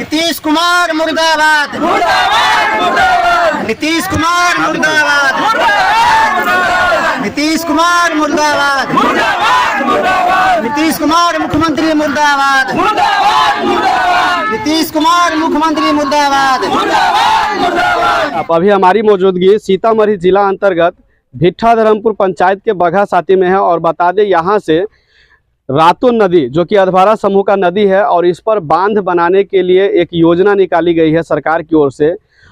नीतीश कुमार मुर्दाबाद, नीतीश कुमार मुर्दाबाद, नीतीश कुमार मुर्दाबाद, नीतीश कुमार मुख्यमंत्री मुर्दाबाद, नीतीश कुमार मुख्यमंत्री मुर्दाबाद। अब अभी हमारी मौजूदगी सीतामढ़ी जिला अंतर्गत भिट्ठा धर्मपुर पंचायत के बघा साथी में है और बता दें यहाँ से रातों नदी जो कि अधवारा समूह का नदी है और इस पर बांध बनाने के लिए एक योजना निकाली गई है सरकार की ओर से।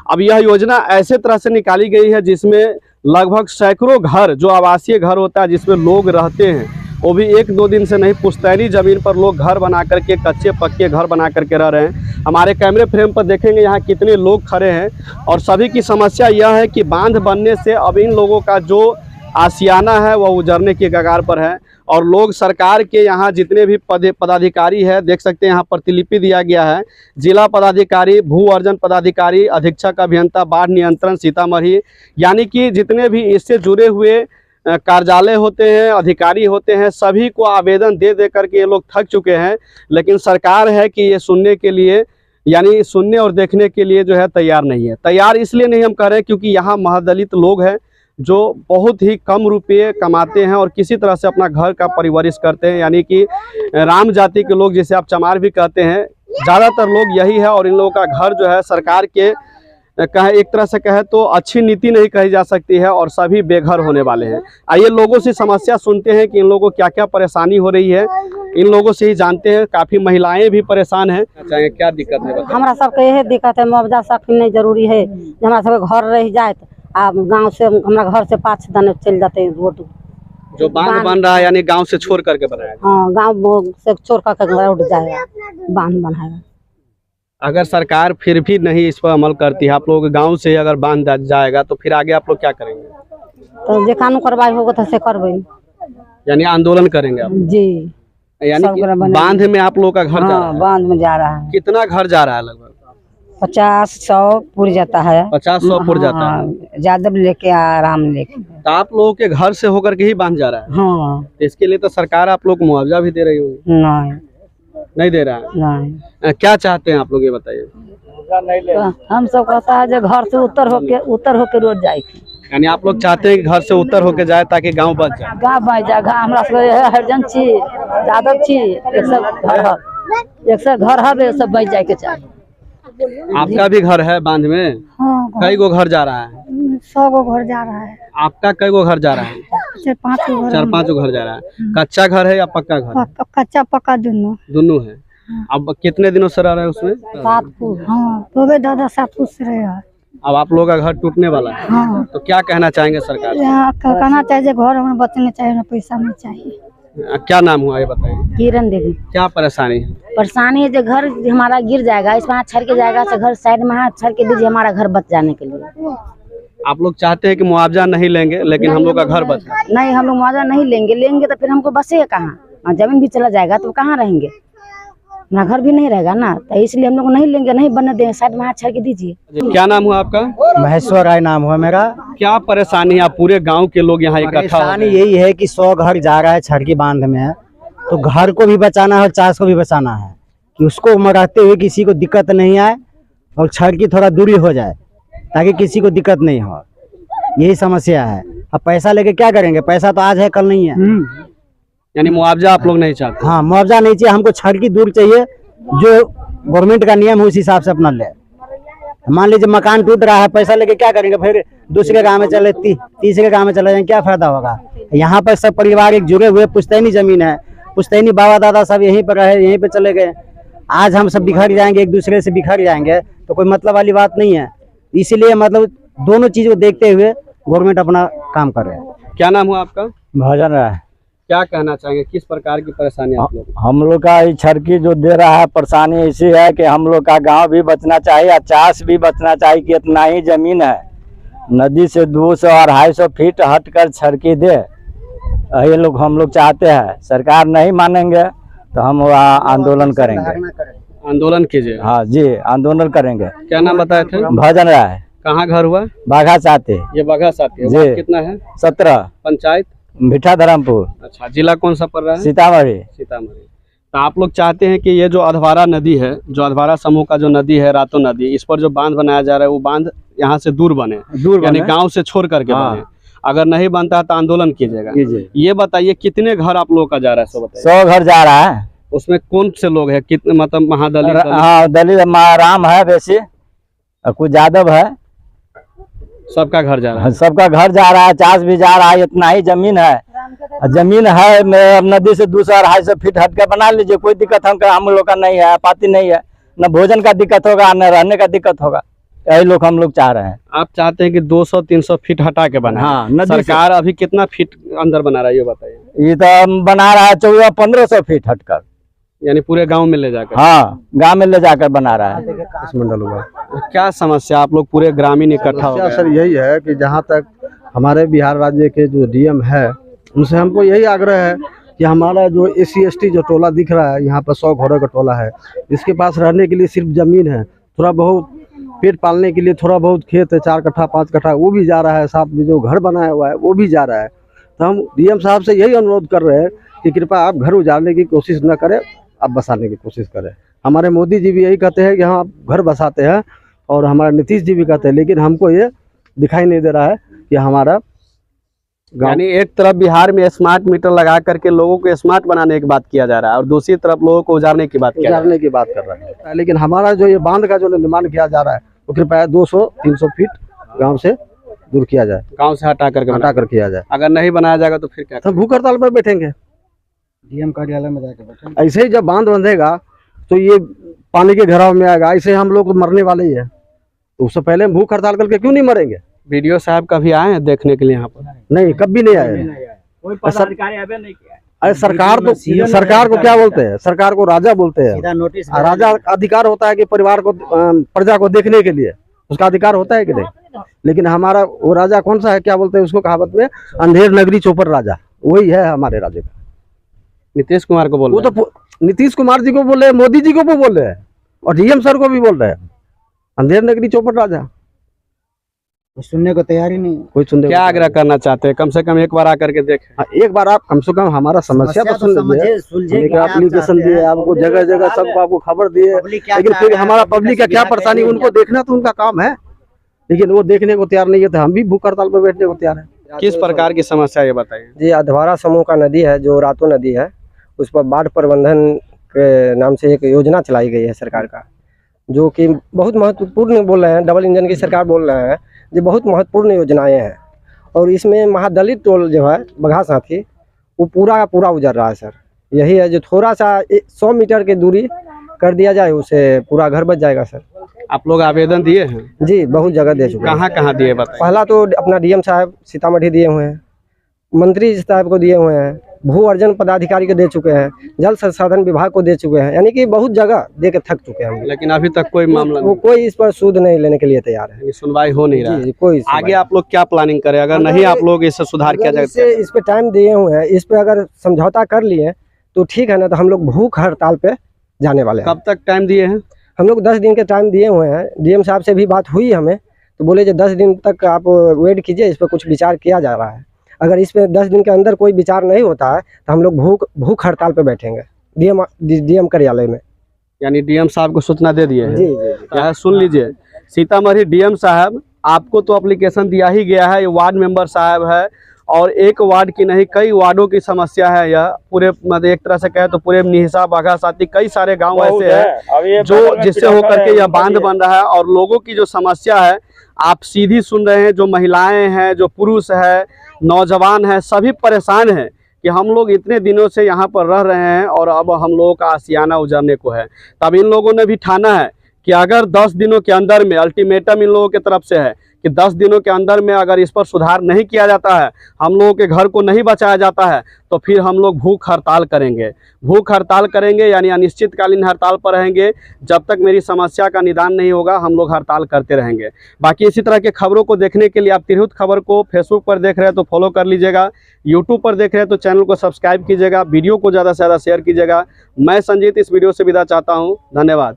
अब यह योजना ऐसे तरह से निकाली गई है जिसमें लगभग सैकड़ों घर जो आवासीय घर होता है जिसमें लोग रहते हैं वो भी 1-2 दिन से नहीं पुश्तैनी ज़मीन पर लोग घर बना करके कच्चे पक्के घर बना करके रह रहे हैं। हमारे कैमरे फ्रेम पर देखेंगे यहाँ कितने लोग खड़े हैं और सभी की समस्या यह है कि बांध बनने से अब इन लोगों का जो आशियाना है वह उजरने के कगार पर है और लोग सरकार के यहाँ जितने भी पदाधिकारी है देख सकते हैं यहाँ प्रतिलिपि दिया गया है। जिला पदाधिकारी, भू अर्जन पदाधिकारी, अधीक्षक अभियंता बाढ़ नियंत्रण सीतामढ़ी, यानी कि जितने भी इससे जुड़े हुए कार्यालय होते हैं, अधिकारी होते हैं, सभी को आवेदन दे दे करके ये लोग थक चुके हैं। लेकिन सरकार है कि ये सुनने के लिए यानी सुनने और देखने के लिए जो है तैयार नहीं है। तैयार इसलिए नहीं हम कह रहे हैं क्योंकि यहाँ महादलित लोग हैं जो बहुत ही कम रुपये कमाते हैं और किसी तरह से अपना घर का परवरिश करते हैं, यानी कि राम जाति के लोग जिसे आप चमार भी कहते हैं, ज़्यादातर लोग यही है। और इन लोगों का घर जो है सरकार के कहे एक तरह से कहे तो अच्छी नीति नहीं कही जा सकती है और सभी बेघर होने वाले हैं। आइए लोगों से समस्या सुनते हैं कि इन लोगों को क्या क्या परेशानी हो रही है, इन लोगों से ही जानते हैं। काफ़ी महिलाएं भी परेशान हैं। चाहे क्या दिक्कत है? हमारा सबके यही दिक्कत है, मुआवजा सब नहीं जरूरी है। हमारा सब घर रह जाए आप गांव से हमारा घर से 5 दिन चल जाते हैं रोड जो बांध बन रहा है यानी गांव से छोड़ करके बनाया। हाँ, गांव से छोड़ करके रोड जाएगा, बांध बनाएगा। अगर सरकार फिर भी नहीं इस पर अमल करती है, आप लोग गांव से अगर बांध जाएगा तो फिर आगे आप लोग क्या करेंगे? तो जे कानून कार्रवाई होगा तो से करबे, यानी आंदोलन करेंगे आप? जी। यानी बांध में आप लोग का घर जा रहा है? बांध में जा रहा है। कितना घर जा रहा है? लगभग 50-100 पुर जाता है। 50-100 पुर जाता है। यादव लेके आराम लेके। तो आप लोगों के घर से होकर के ही बांध जा रहा है? हाँ। इसके लिए तो सरकार आप लोग मुआवजा भी दे रही होगी? नहीं दे रहा है? नहीं। क्या चाहते हैं आप लोग ये बताइए? तो हम सब कहता है जो घर से उत्तर होके रोड जाए। यानी आप लोग चाहते हैं कि घर से उत्तर होके जाए ताकि गांव बच जाए? गाँव बच जाए। हमरा हरिजन छी, यादव छी, एक सब घर है सब बच जाए के चाहिए। आपका भी घर है बांध में? हाँ, कई गो घर जा रहा है? 100 गो घर जा रहा है। आपका कई गो घर जा रहा है? 4-5 गो घर जा रहा है। कच्चा घर है या पक्का घर? कच्चा पक्का दोनों है। अब कितने दिनों से रह रहे हैं उसमें? 7 फुट। हाँ, तो दादा 7 फुट से रहे हैं। अब आप लोगों का घर टूटने वाला है। हाँ। तो क्या कहना चाहेंगे सरकार? कहना चाहिए घर हमें बचने चाहिए, पैसा नहीं चाहिए। क्या नाम हुआ ये बताइए? किरण देवी। क्या परेशानी है? परेशानी है जो घर हमारा गिर जाएगा, इसमें हाथ छड़ के जाएगा तो घर साइड में हाथ छड़ के दीजिए हमारा घर बच जाने के लिए। आप लोग चाहते हैं कि मुआवजा नहीं लेंगे लेकिन हम लोग का घर बच? नहीं, हम लोग मुआवजा नहीं लेंगे तो फिर हमको बसेगा कहाँ? जमीन भी चला जाएगा तो कहाँ रहेंगे? ना घर भी नहीं रहेगा ना, तो इसलिए हम लोग नहीं लेंगे, नहीं बनने देंगे, साइड में हाथ छड़ के दीजिए। क्या नाम हुआ आपका? महेश्वर राय नाम हुआ मेरा। क्या परेशानी है? आप पूरे गांव के लोग यहाँ इकट्ठा? परेशानी यही है कि 100 घर जा रहा है छड़की बांध में, तो घर को भी बचाना है और चास को भी बचाना है कि उसको रहते हुए किसी को दिक्कत नहीं आए और छड़की थोड़ा दूरी हो जाए ताकि किसी को दिक्कत नहीं हो। यही समस्या है। अब पैसा लेके क्या करेंगे? पैसा तो आज है कल नहीं है। यानी मुआवजा आप लोग नहीं चाहते? हाँ, मुआवजा नहीं चाहिए हमको, छड़की दूर चाहिए। जो गवर्नमेंट का नियम है उस हिसाब से अपना ले। मान लीजिए मकान टूट रहा है, पैसा लेके क्या करेंगे? फिर दूसरे गांव में चले, तीसरे गांव में चले जाएंगे, क्या फायदा होगा? यहाँ पर सब परिवार एक जुड़े हुए, पुश्तैनी जमीन है, पुश्तैनी बाबा दादा सब यहीं पर रहे, यहीं पे चले गए। आज हम सब बिखर जाएंगे, एक दूसरे से बिखर जाएंगे तो कोई मतलब वाली बात नहीं है। इसीलिए मतलब दोनों चीज को देखते हुए गवर्नमेंट अपना काम कर रहे हैं। क्या नाम हुआ आपका? भजन राय। क्या कहना चाहेंगे? किस प्रकार की परेशानी आप लोग? हम लोग का ये छड़की जो दे रहा है परेशानी ऐसी है कि हम लोग का गांव भी बचना चाहिए और चास भी बचना चाहिए कि इतना ही जमीन है, नदी से 200-250 फीट हट कर छड़की दे। ये लोग हम लोग चाहते हैं। सरकार नहीं मानेंगे तो हम आंदोलन करेंगे। आंदोलन कीजिए? हाँ जी, आंदोलन करेंगे। क्या नाम बताए थे? भजन राय। कहाँ घर हुआ? बाघा साथी। ये बाघा साथी जी। कितना है? 17। पंचायत भिट्ठा धर्मपुर। अच्छा, जिला कौन सा पड़ रहा है? सीतामढ़ी। सीतामढ़ी। तो आप लोग चाहते हैं कि ये जो अधवारा नदी है, जो अधवारा समूह का जो नदी है रातो नदी, इस पर जो बांध बनाया जा रहा है वो बांध यहाँ से दूर बने, यानी गांव से छोड़ करके बने। अगर नहीं बनता तो आंदोलन कीजिएगा। ये बताइए कितने घर आप लोगों का जा रहा है? 100 घर जा रहा है। उसमें कौन से लोग हैं? कितने मतलब महादलित? हाँ, दलित राम है वैसे, कुछ यादव है। सबका घर जा रहा है? सबका घर जा रहा है, चास भी जा रहा है। इतना ही जमीन है, जमीन है नदी से 200-250 फीट हट के बना लीजिए, कोई दिक्कत हम लोग का नहीं है, आपाती नहीं है। न भोजन का दिक्कत होगा, न रहने का दिक्कत होगा। यही लोग हम लोग चाह रहे हैं। आप चाहते हैं कि 200-300 फीट हटा के बना? हाँ, सरकार अभी कितना फीट अंदर बना रहा है ये बताइए? ये तो बना रहा है 1400-1500 फीट हटकर, यानी पूरे गांव में ले जाकर? हाँ, गांव में ले जाकर बना रहा है। इस मंडल हुआ। क्या समस्या? आप लोग पूरे ग्रामीण इकट्ठा हो गए? सर यही है कि जहाँ तक हमारे बिहार राज्य के जो डीएम है, उनसे हमको यही आग्रह है कि हमारा जो SC/ST जो टोला दिख रहा है, यहाँ पर 100 घरों का टोला है, इसके पास रहने के लिए सिर्फ जमीन है, थोड़ा बहुत पेट पालने के लिए थोड़ा बहुत खेत है, 4 कट्ठा 5 कट्ठा, वो भी जा रहा है। साथ में जो घर बनाया हुआ है वो भी जा रहा है। तो हम डीएम साहब से यही अनुरोध कर रहे हैं कि कृपया आप घर उजाड़ने की कोशिश न करें, आप बसाने की कोशिश करें। हमारे मोदी जी भी यही कहते हैं कि हाँ आप घर बसाते हैं, और हमारे नीतीश जी भी कहते हैं, लेकिन हमको ये दिखाई नहीं दे रहा है कि हमारा यानी एक तरफ बिहार में स्मार्ट मीटर लगा करके लोगों को स्मार्ट बनाने की बात किया जा रहा है, और दूसरी तरफ लोगों को उजाड़ने की बात कर रहे हैं। लेकिन हमारा जो ये बांध का जो निर्माण किया जा रहा है वो कृपया 200-300 फीट गांव से दूर किया जाए, गांव से हटा कर किया जाए। अगर नहीं बनाया जाएगा तो फिर क्या? तो भूख हड़ताल पर बैठेंगे, डीएम कार्यालय में जाकर बैठेंगे। ऐसे ही जब बांध बंधेगा तो ये पानी के घेराव में आएगा, ऐसे हम लोग मरने वाले ही है। तो उससे पहले हम भूख हड़ताल करके क्यों नहीं मरेंगे? वीडियो साहब कभी आए हैं देखने के लिए यहाँ पर? नहीं, कभी नहीं आए। अरे सरकार को क्या बोलते हैं? सरकार को राजा बोलते हैं। नोटिस राजा अधिकार होता है कि परिवार को प्रजा को देखने के लिए, उसका अधिकार होता है कि नहीं? लेकिन हमारा वो राजा कौन सा है, क्या बोलते हैं उसको कहावत में, अंधेर नगरी चौपर राजा, वही है हमारे राजा का। नीतीश कुमार को बोल वो तो नीतीश कुमार जी को बोल रहे हैं, मोदी जी को भी बोल रहे हैं, और डीएम सर को भी बोल रहे हैं, अंधेर नगरी चौपर राजा। सुनने को तैयार ही नहीं, कोई सुनने क्या आग्रह करना चाहते हैं? कम से कम एक बार आकर के देखें। एक बार आप कम से कम हमारा समस्या तो सुन लीजिए। एप्लीकेशन दिए आपको, जगह जगह सबको आपको खबर दिए, लेकिन फिर हमारा पब्लिक का क्या परेशानी उनको देखना तो उनका काम है, लेकिन वो देखने को तैयार नहीं है। तो हम भी भूख हड़ताल पर बैठने को तैयार है। किस प्रकार की समस्या ये बताइए? जी, अधवारा समूह का नदी है, जो रातो नदी है, उस पर बाढ़ प्रबंधन के नाम से एक योजना चलाई गई है सरकार का, जो कि बहुत महत्वपूर्ण बोल रहे हैं। डबल इंजन की सरकार बोल रहे हैं, ये बहुत महत्वपूर्ण योजनाएं हैं। और इसमें महादलित टोल जो है बघा साथी, वो पूरा का पूरा उजड़ रहा है सर। यही है जो थोड़ा सा 100 मीटर की दूरी कर दिया जाए, उसे पूरा घर बच जाएगा सर। आप लोग आवेदन दिए हैं? जी, बहुत जगह दे चुके हैं। कहाँ कहाँ दिए बताइए? पहला तो अपना डीएम साहब सीतामढ़ी दिए हुए हैं, मंत्री साहब को दिए हुए हैं, भू अर्जन पदाधिकारी को दे चुके हैं, जल संसाधन विभाग को दे चुके हैं, यानी कि बहुत जगह दे के थक चुके हैं हम। लेकिन अभी तक कोई मामला वो कोई इस पर सूद नहीं लेने के लिए तैयार है। सुनवाई हो नहीं रहा है। जी, कोई आगे आप लोग क्या प्लानिंग करें अगर नहीं आप लोग इससे सुधार किया जाए? इस पे टाइम दिए हुए हैं, इस पे अगर समझौता कर लिए तो ठीक है ना, तो हम लोग भूख हड़ताल पे जाने वाले हैं। कब तक टाइम दिए हैं? हम लोग 10 दिन के टाइम दिए हुए हैं। डीएम साहब से भी बात हुई हमें, तो बोले जो 10 दिन तक आप वेट कीजिए, इस पर कुछ विचार किया जा रहा है। अगर इस पे 10 दिन के अंदर कोई विचार नहीं होता है तो हम लोग भूख हड़ताल पे बैठेंगे डीएम कार्यालय में। यानी डीएम साहब को सूचना दे दिए हैं? जी जी। क्या सुन लीजिए, सीतामढ़ी डीएम साहब, आपको तो एप्लीकेशन दिया ही गया है, ये वार्ड मेंबर साहब है, और एक वार्ड की नहीं कई वार्डों की समस्या है यह। पूरे मतलब एक तरह से कहे तो पूरे निहिसा बाघा साथी कई सारे गांव ऐसे हैं जो जिससे होकर के यह बांध बन रहा है। और लोगों की जो समस्या है आप सीधी सुन रहे हैं, जो महिलाएं हैं, जो पुरुष है, नौजवान हैं, सभी परेशान हैं कि हम लोग इतने दिनों से यहाँ पर रह रहे हैं और अब हम लोगों का आशियाना उजड़ने को है। तब इन लोगों ने भी ठाना है कि अगर 10 दिनों के अंदर में, अल्टीमेटम इन लोगों की तरफ से है कि 10 दिनों के अंदर में अगर इस पर सुधार नहीं किया जाता है, हम लोगों के घर को नहीं बचाया जाता है, तो फिर हम लोग भूख हड़ताल करेंगे। भूख हड़ताल करेंगे यानी अनिश्चितकालीन हड़ताल पर रहेंगे। जब तक मेरी समस्या का निदान नहीं होगा हम लोग हड़ताल करते रहेंगे। बाकी इसी तरह के खबरों को देखने के लिए आप तिरहुत खबर को फेसबुक पर देख रहे हैं तो फॉलो कर लीजिएगा, यूट्यूब पर देख रहे हैं तो चैनल को सब्सक्राइब कीजिएगा, वीडियो को ज़्यादा से ज़्यादा शेयर कीजिएगा। मैं संजीत इस वीडियो से विदा चाहता हूँ। धन्यवाद।